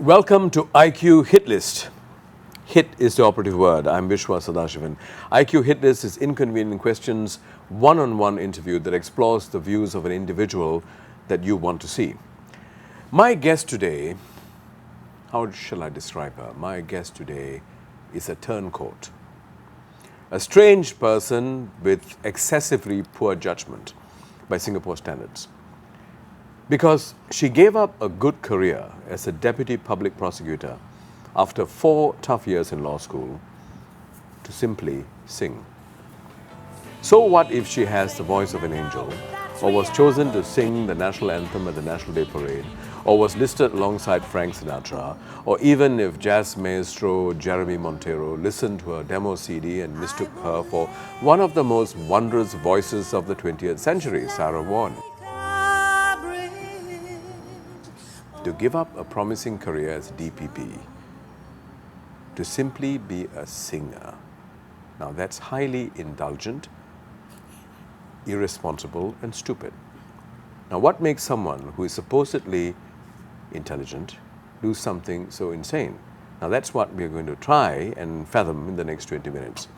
Welcome to IQ HitList. Hit is the operative word. I'm Vishwa Sadashivan. IQ HitList is inconvenient questions, one-on-one interview that explores the views of an individual that you want to see. My guest today, how shall I describe her? My guest today is a turncoat. A strange person with excessively poor judgment by Singapore standards. Because she gave up a good career as a deputy public prosecutor after 4 tough years in law school to simply sing. So what if she has the voice of an angel, or was chosen to sing the national anthem at the National Day Parade, or was listed alongside Frank Sinatra, or even if jazz maestro Jeremy Monteiro listened to her demo CD and mistook her for one of the most wondrous voices of the 20th century, Sarah Vaughan. To give up a promising career as DPP, to simply be a singer. Now that's highly indulgent, irresponsible and stupid. Now what makes someone who is supposedly intelligent do something so insane? Now that's what we are going to try and fathom in the next 20 minutes.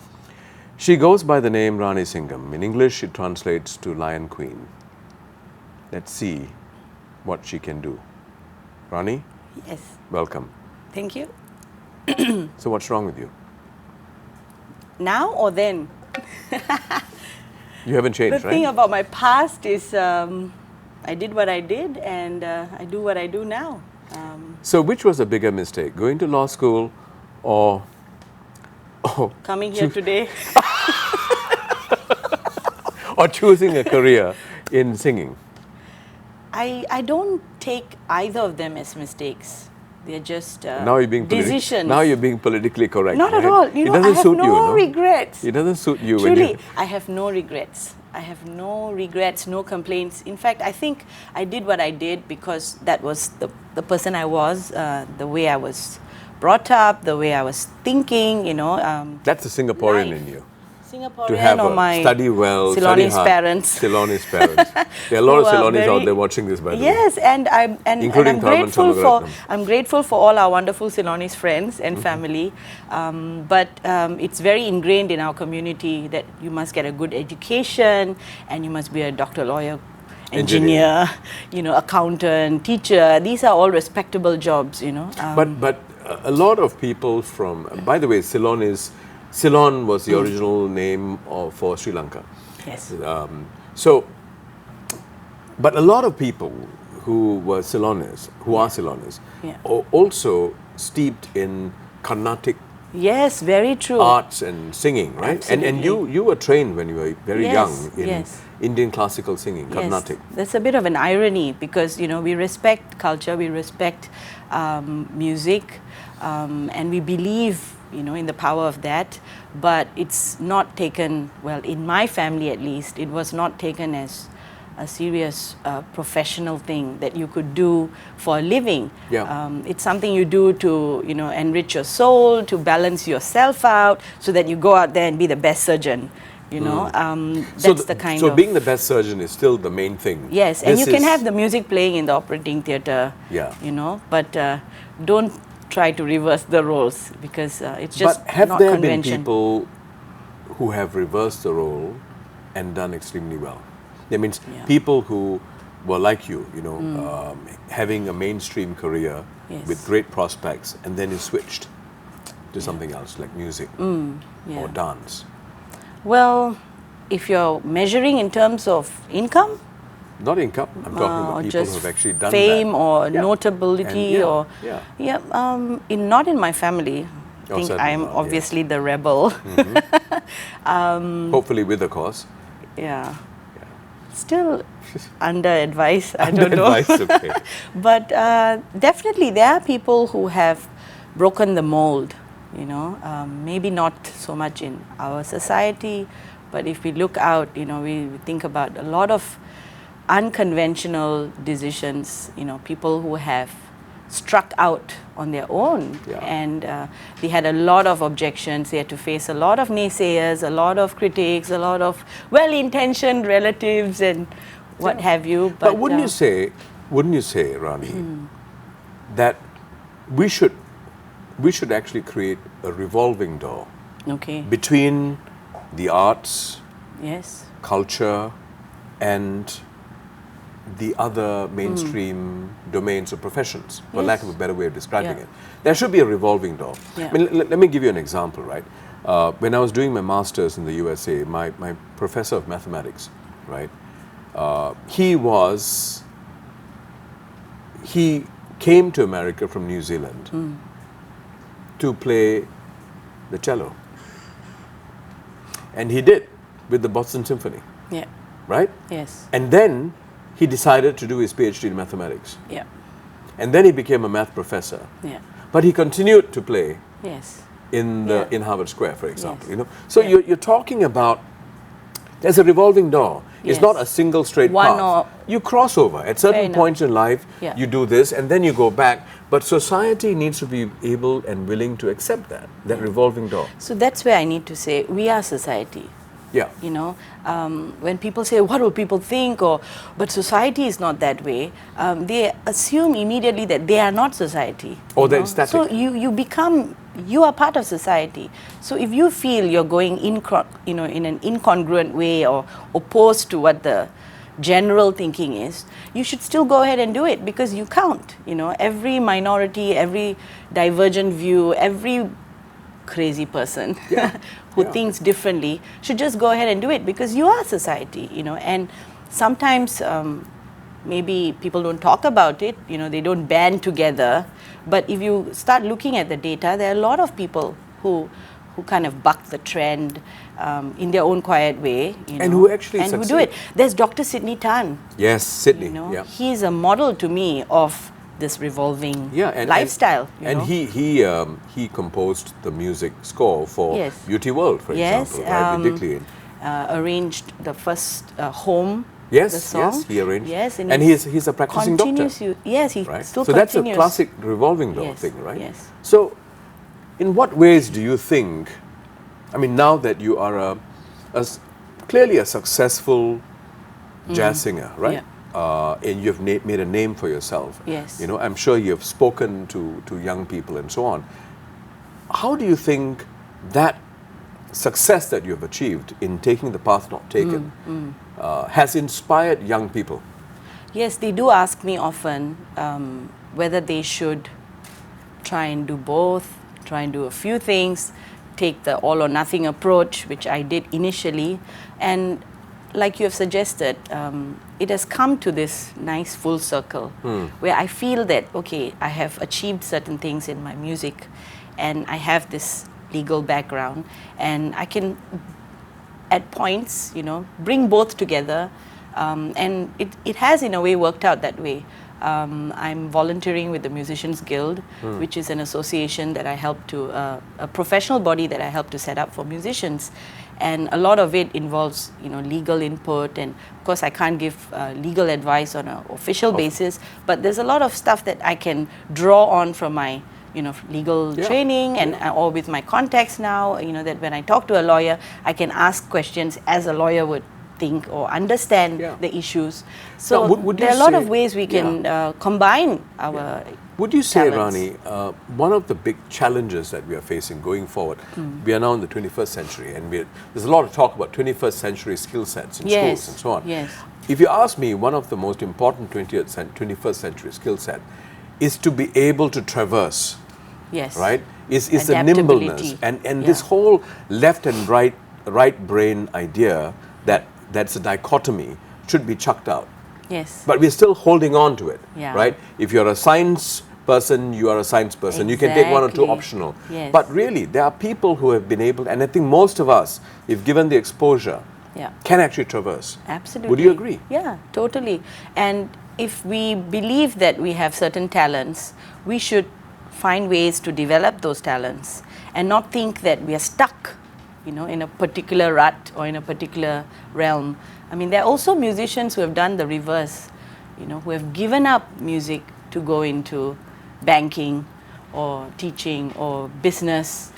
She goes by the name Rani Singam. In English it translates to Lion Queen. Let's see what she can do. Rani? Yes. Welcome. Thank you. So what's wrong with you? Now or then? You haven't changed, The right? thing about my past is I did what I did and I do what I do now. So which was a bigger mistake, going to law school or Coming here today. or choosing a career in singing? I don't take either of them as mistakes. They're just Now you're being decisions. Now you're being politically correct. Not at right? all. It I doesn't have suit no you, no? regrets. It doesn't suit you when Truly, you... I have no regrets. I have no regrets, no complaints. In fact, I think I did what I did because that was the person I was, the way I was brought up, the way I was thinking, That's the Singaporean life. in you. Singaporean To have or my study well, Ceylonese study hard. parents. Ceylonese parents. There are a lot of Who are Ceylonis out very- there watching this, by the way. Yes, and I'm Including Tharman Shanmugaratnam. I'm grateful for all our wonderful Ceylonese friends and family. But it's very ingrained in our community that you must get a good education and you must be a doctor, lawyer, engineer, accountant, teacher. These are all respectable jobs, But a lot of people from, by the way, Ceylon was the original name for Sri Lanka. Yes. But a lot of people who were Ceylonese, who are Ceylonese, Yeah. are also steeped in Carnatic Yes, very true. arts and singing, right? And Absolutely. you were trained when you were very Yes, young in yes. Indian classical singing, Carnatic. Yes, that's a bit of an irony because we respect culture, we respect music, and we believe in the power of that. But it's not taken well in my family, at least. It was not taken as a serious professional thing that you could do for a living. Yeah. It's something you do to enrich your soul, to balance yourself out, so that you go out there and be the best surgeon. That's the kind of... So being the best surgeon is still the main thing. Yes, and This you can is- have the music playing in the operating theatre. Yeah. But don't try to reverse the roles because it's just But have not there convention. been people who have reversed the role and done extremely well? That means Yeah. people who were like you, having a mainstream career Yes. with great prospects, and then you switched to something else like music Yeah. or dance. Well, if you're measuring in terms of income, Not income. I'm talking or about people just who have actually done fame that. or Yeah. notability And not in my family. I Oh, think certainly I'm not, yeah. obviously the rebel. Hopefully with a cause. Yeah. Still under advice, I don't know. Advice, okay. But definitely there are people who have broken the mold, maybe not so much in our society, but if we look out, we think about a lot of unconventional decisions, people who have struck out on their own. Yeah. And they had a lot of objections. They had to face a lot of naysayers, a lot of critics, a lot of well-intentioned relatives and what have you. But wouldn't you say, Rani, that we should actually create a revolving door Okay. between the arts, Yes. culture, and the other mainstream domains or professions, for lack of a better way of describing Yeah. it. There should be a revolving door. Yeah. I mean, let me give you an example, right? When I was doing my master's in the USA, my professor of mathematics, right, he came to America from New Zealand to play the cello. And he did with the Boston Symphony, Yeah. right? Yes. And then he decided to do his PhD in mathematics. Yeah. And then he became a math professor. Yeah. But he continued to play Yes. in Harvard Square, for example. Yes. You know, so Yeah. you're talking about there's a revolving door. It's Yes. not a single straight One path. or- You cross over at certain enough. points in life. Yeah. You do this, and then you go back. But society needs to be able and willing to accept that revolving door. So that's where I need to say we are society. Yeah. You know, when people say, what will people think? But society is not that way. They assume immediately that they are not society. Or you they're know. static. So you are part of society. So if you feel you're going in an incongruent way or opposed to what the general thinking is, you should still go ahead and do it because you count. You know, every minority, every divergent view, every crazy person who Yeah. thinks differently should just go ahead and do it because you are society, you know. And sometimes maybe people don't talk about it, you know, they don't band together. But if you start looking at the data, there are a lot of people who kind of buck the trend in their own quiet way, you know, And who actually and who do succeed. it. There's Dr. Sidney Tan. Yes, Sydney. You know, Yeah. he's a model to me of this revolving Yeah, lifestyle. you And know. he composed the music score for Yes. Beauty World, for Yes, example, right? With Dick Lane. Arranged the first Home. Yes, the song. yes, he arranged. Yes, and he's a practicing doctor, continues. Yes, he right? still So continues. that's a classic revolving door Yes, thing, right? yes. So, in what ways do you think? I mean, now that you are clearly a successful jazz singer, right? And you've made a name for yourself. Yes. You know, I'm sure you've spoken to young people and so on. How do you think that success that you've achieved in taking the path not taken has inspired young people? Yes, they do ask me often whether they should try and do both, try and do a few things, take the all or nothing approach, which I did initially. And like you have suggested, it has come to this nice full circle where I feel that, okay, I have achieved certain things in my music and I have this legal background and I can, at points, you know, bring both together. And it has in a way worked out that way. I'm volunteering with the Musicians Guild, which is an association that I help to, a professional body that I help to set up for musicians. And a lot of it involves, you know, legal input. And of course, I can't give legal advice on an official basis, but there's a lot of stuff that I can draw on from my, you know, legal training and or with my contacts now, you know, that when I talk to a lawyer, I can ask questions as a lawyer would think or understand the issues. So now, would there are you a lot say- of ways we can combine our Would you say, talents. Rani, one of the big challenges that we are facing going forward, we are now in the 21st century, and there's a lot of talk about 21st century skill sets in schools and so on. Yes. If you ask me, one of the most important 21st century skill set is to be able to traverse, Yes. right? Is the Adaptability. nimbleness. And this whole left and right brain idea that's a dichotomy should be chucked out. Yes. But we're still holding on to it, Yeah. right? If you're a science person, you are a science person. You can take one or two Exactly. optional. Yes. But really, there are people who have been able, and I think most of us, if given the exposure, can actually traverse. Absolutely. Would you agree? Yeah, totally. And if we believe that we have certain talents, we should find ways to develop those talents and not think that we are stuck, you know, in a particular rut or in a particular realm. I mean, there are also musicians who have done the reverse, you know, who have given up music to go into banking or teaching or business.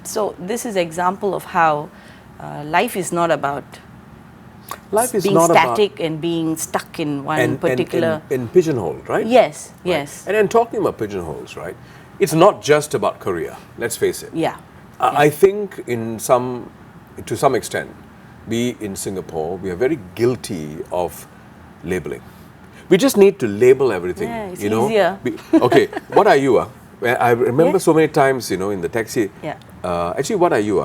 So this is an example of how life is not about Life is being not static and being stuck in one particular... and pigeonholed, right? Yes, Right. yes. And talking about pigeonholes, right? It's not just about career, let's face it. Yeah. I think to some extent, we in Singapore, we are very guilty of labeling. We just need to label everything. Yeah, it's you know? easier. Okay, what are you? I remember Yeah. so many times, you know, in the taxi. Yeah. Actually, what are you?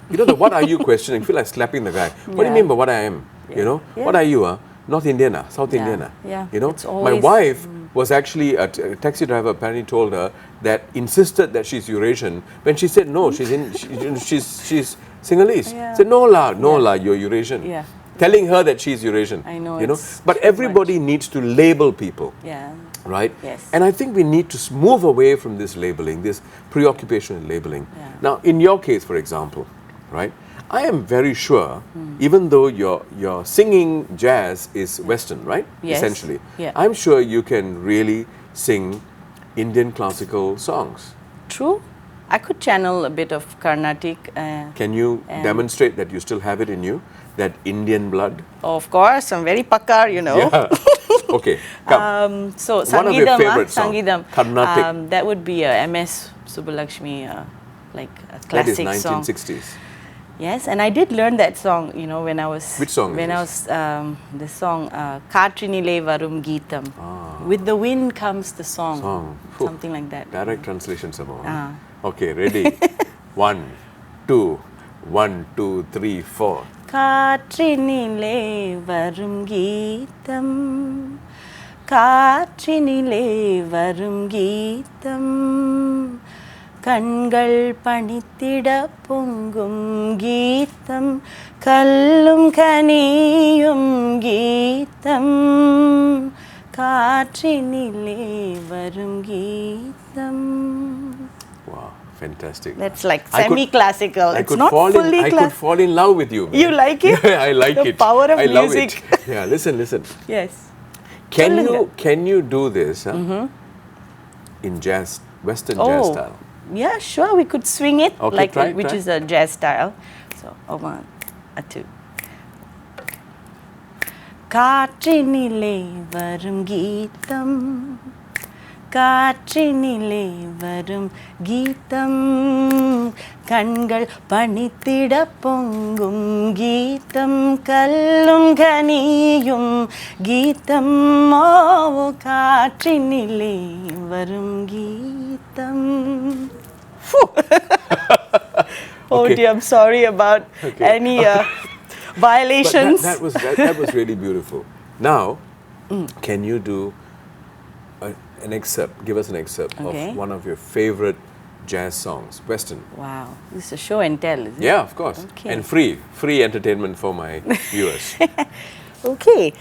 You know, the what are you question, I feel like slapping the guy. What do you Yeah. mean by what I am? Yeah. You know, Yeah. what are you? North Indian, South Yeah. Indian. Yeah. You know, It's my always- wife was actually a taxi driver. Apparently, told her that insisted that she's Eurasian. When she said no, she's Sinhalese. Yeah. Said no la, Yeah. you're Eurasian. Yeah. Telling her that she's Eurasian. I know, You know, it's but too everybody needs to label people. Yeah. Right? Yes. And I think we need to move away from this labeling, this preoccupation with labeling. Yeah. Now, in your case, for example, right, I am very sure, even though your singing jazz is Western, right? Yes. Essentially. Yeah. I'm sure you can really sing Indian classical songs. True. I could channel a bit of Carnatic. Can you demonstrate that you still have it in you, that Indian blood? Of course, I'm very pakar, you know. Yeah. Okay, come. So, One of your Sangidam, favorite songs, Sangidam. Carnatic. That would be a MS Subbalakshmi, like a That is classic song. 1960s. Yes, and I did learn that song, you know, when I was... Which song is When I this? was, the song, Katrinile Varum Geetam. With the wind comes the song. Phew. Something like that. Direct translation somehow. Ah. Okay, ready? 1, 2, 1, 2, 3, 4. Katrinile Varum Geetam. Katrinile Varum Geetam. Kangal panithida pongum geetham, kallum kaniyum geetham, kaatrinile varum geetham. Wow, fantastic. That's like I could- semi-classical. I It's could not fall fully in, I could classical. fall in love with you. man. You like it? Yeah, I like The it. power of I love music. it. Yeah, listen. Yes. Can you do this in jazz, Western jazz style? Yeah, sure. We could swing it, Okay, like try, which try. is a jazz style. So, a 1, a 2. Katrinile varum geetham, Katrinile varum geetham, Kangal panithida pongum geetham, Kallum kaniyum geetham, oh Katrinile varum geetham. Oh Okay. dear, I'm sorry about any But violations. that was really beautiful. Now, can you do an excerpt? Give us an excerpt Okay. of one of your favorite jazz songs, Western. Wow, this is a show and tell, is it? Yeah, of course. Okay. And free entertainment for my viewers. Okay,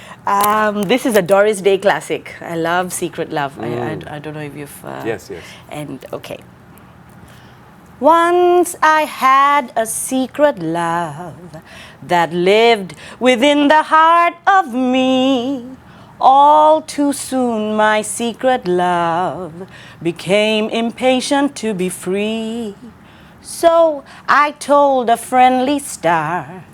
this is a Doris Day classic. I love Secret Love. I don't know if you've... Yes. And, okay. Once I had a secret love that lived within the heart of me. All too soon my secret love became impatient to be free. So I told a friendly star,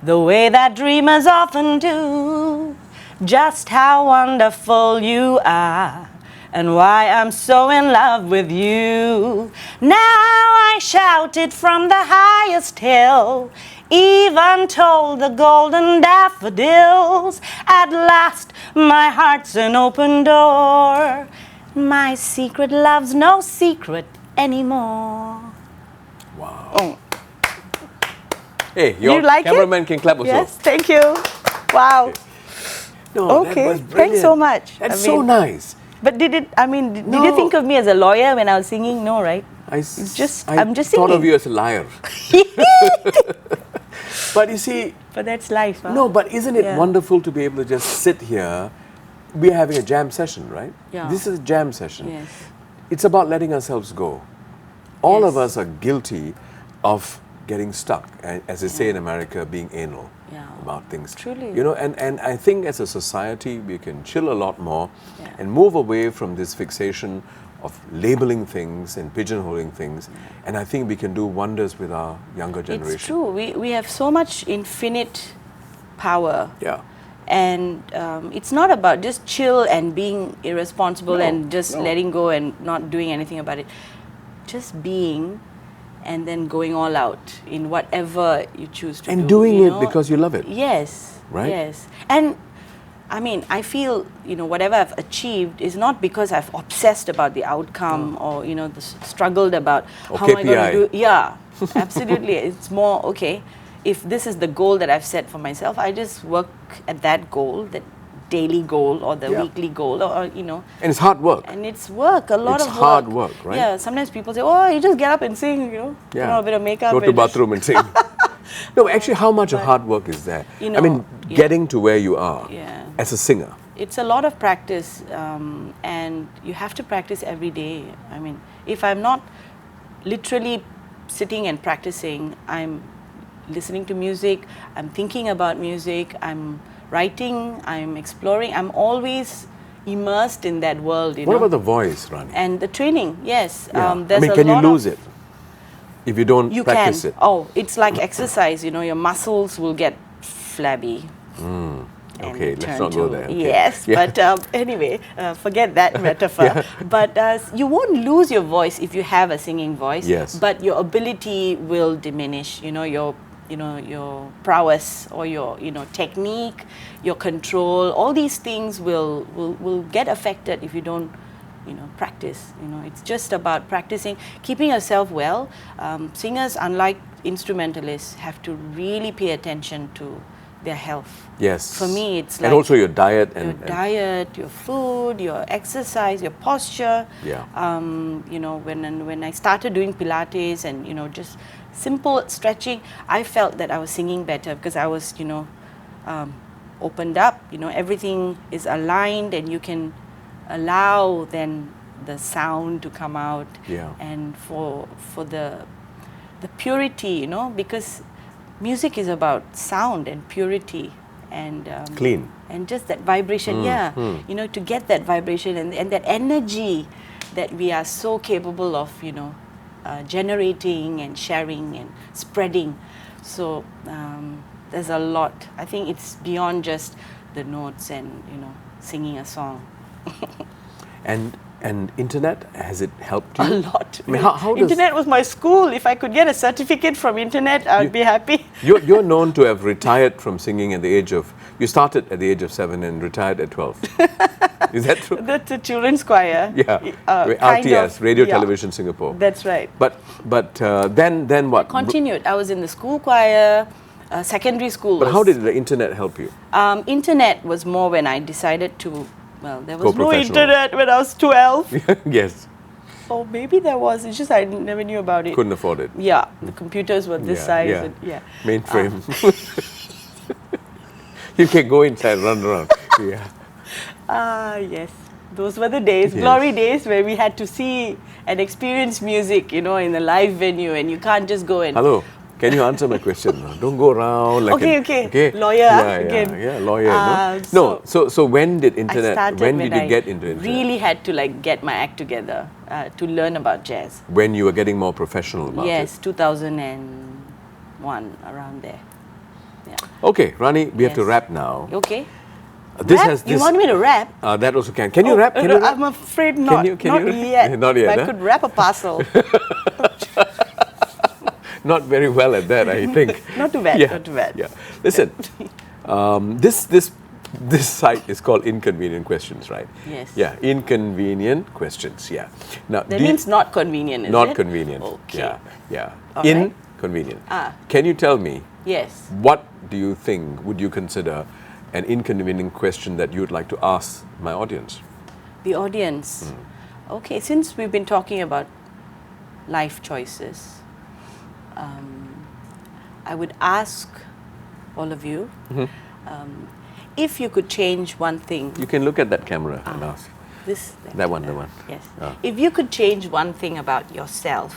the way that dreamers often do, just how wonderful you are and why I'm so in love with you. Now I shouted from the highest hill, even told the golden daffodils, at last my heart's an open door. My secret love's no secret anymore. Wow. Oh. Hey, your You like cameraman it? can clap also. Yes, thank you. Wow. No, that Okay, was thanks so brilliant. much. That's I so mean- nice. But did you No. think of me as a lawyer when I was singing? No, right? I'm just thought of singing. you as a liar. But you see, But that's life, huh? no, but isn't it Yeah. wonderful to be able to just sit here? We're having a jam session, right? Yeah. This is a jam session. Yes. It's about letting ourselves go. All of Yes. us are guilty of getting stuck, and as they say in America, being anal Yeah. about things. Truly. You know, and I think as a society, we can chill a lot more Yeah. and move away from this fixation of labeling things and pigeonholing things. And I think we can do wonders with our younger generation. It's true. We have so much infinite power. Yeah. And it's not about just chill and being irresponsible and just letting go and not doing anything about it. Just being and then going all out in whatever you choose to do. And doing it because you love it. Yes. Right? Yes. And I mean, I feel, whatever I've achieved is not because I've obsessed about the outcome or, struggled about or how KPI. am I going to do. Yeah, absolutely. It's more, okay, if this is the goal that I've set for myself, I just work at that goal, that daily goal or the weekly goal or. And it's hard work. And it's work, a lot of work. It's hard work, right? Yeah, sometimes people say, oh, you just get up and sing, put on a bit of makeup. Go to the bathroom and sing. No, actually, how much of hard work is there? I mean, getting to where you are as a singer. It's a lot of practice, and you have to practice every day. I mean, if I'm not literally sitting and practicing, I'm listening to music, I'm thinking about music, I'm writing, I'm exploring, I'm always immersed in that world. What about the voice, Rani? And the training, yes. Yeah. Can you lose it if you don't practice it? Oh, it's like exercise, your muscles will get flabby. Okay, let's not go there. Okay. Yes, but anyway, forget that metaphor. But you won't lose your voice if you have a singing voice. Yes. But your ability will diminish. Your prowess or your technique, your control. All these things will get affected if you don't practice. It's just about practicing, keeping yourself well. Singers, unlike instrumentalists, have to really pay attention to their health. Yes. For me, it's like... And also your diet. Your food, your exercise, your posture. Yeah. When I started doing Pilates and, just simple stretching, I felt that I was singing better because I was, opened up. Everything is aligned and you can allow then the sound to come out. Yeah. And for the purity, because music is about sound and purity and clean and just that vibration. To get that vibration and that energy that we are so capable of generating and sharing and spreading. So there's a lot. I think it's beyond just the notes and singing a song. And internet, has it helped you? A lot. I mean, how does internet was my school. If I could get a certificate from internet, I would be happy. You're known to have retired from singing at the age of... You started at the age of 7 and retired at 12. Is that true? That's a children's choir. Yeah. RTS, Radio Television Singapore. That's right. But then what? Continued. I was in the school choir, secondary school. But how did the internet help you? Internet was more when I decided to... Well, there was no internet when I was 12. Yes. Or maybe there was. It's just I never knew about it. Couldn't afford it. Yeah. The computers were this size. Yeah. And, Mainframe. You can go inside, run around. Yeah. Yes. Those were the days, glory days, where we had to see and experience music, in a live venue, and you can't just go and... Hello. Can you answer my question? Don't go around like okay. Lawyer again. Yeah, lawyer. So when did internet? When did you get into internet? Really had to get my act together to learn about jazz. When you were getting more professional about it. Yes, 2001, around there. Yeah. Okay, Rani, we have to wrap now. Okay. You want me to rap? That also can. Can you rap? I'm afraid not. Can you yet. Not yet. I could rap a parcel. Not very well at that, I think. Not too bad. Not too bad. Yeah. Listen, this site is called Inconvenient Questions, right? Yes. Yeah. Inconvenient Questions. Yeah. Now that means not convenient. Not convenient. Okay. Yeah. All inconvenient. Can you tell me? Yes. What do you think? Would you consider an inconvenient question that you would like to ask my audience? The audience. Okay. Since we've been talking about life choices. I would ask all of you, if you could change one thing. You can look at that camera and ask. That one. Yes. If you could change one thing about yourself,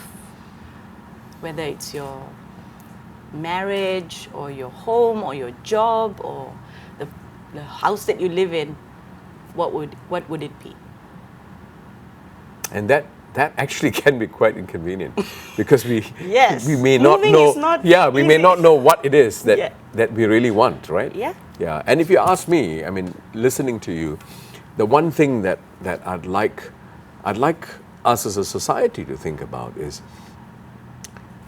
whether it's your marriage or your home or your job or the house that you live in, what would it be? And that that actually can be quite inconvenient because Yes. we may not Moving know is not we may easy. not know what it is that Yeah. that we really want, right? Yeah. And if you ask me, I mean, listening to you, the one thing that I'd like us as a society to think about is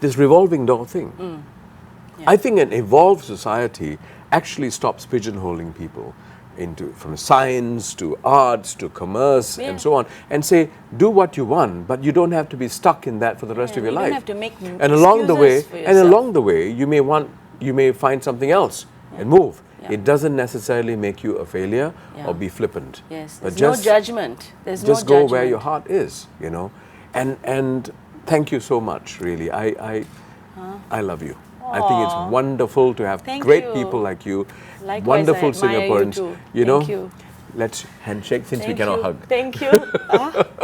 this revolving door thing. I think an evolved society actually stops pigeonholing people into from science to arts to commerce Yeah. and so on, and say do what you want, but you don't have to be stuck in that for the rest of your you life. don't have to make and along the way, excuses for yourself. you may find something else and move. Yeah. It doesn't necessarily make you a failure Yeah. or be flippant. Yes, But there's no judgment. There's just no go judgment. where your heart is, and thank you so much, really. I love you. I think it's wonderful to have Thank great you. people like you, Likewise, wonderful I admire you Singaporeans. too. You know, Thank you. let's handshake since we Thank cannot you. hug. Thank you.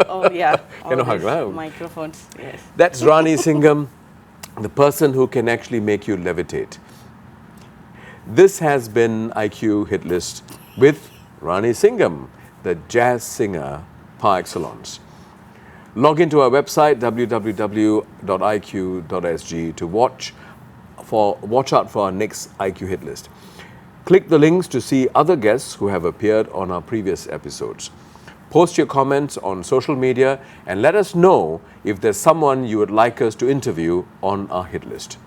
Oh yeah. All Cannot hug, these right? microphones. Yes. That's Rani Singam, the person who can actually make you levitate. This has been IQ Hit List with Rani Singam, the jazz singer par excellence. Log into our website www.iq.sg to watch out for our next IQ Hit List. Click the links to see other guests who have appeared on our previous episodes. Post your comments on social media and let us know if there's someone you would like us to interview on our hit list.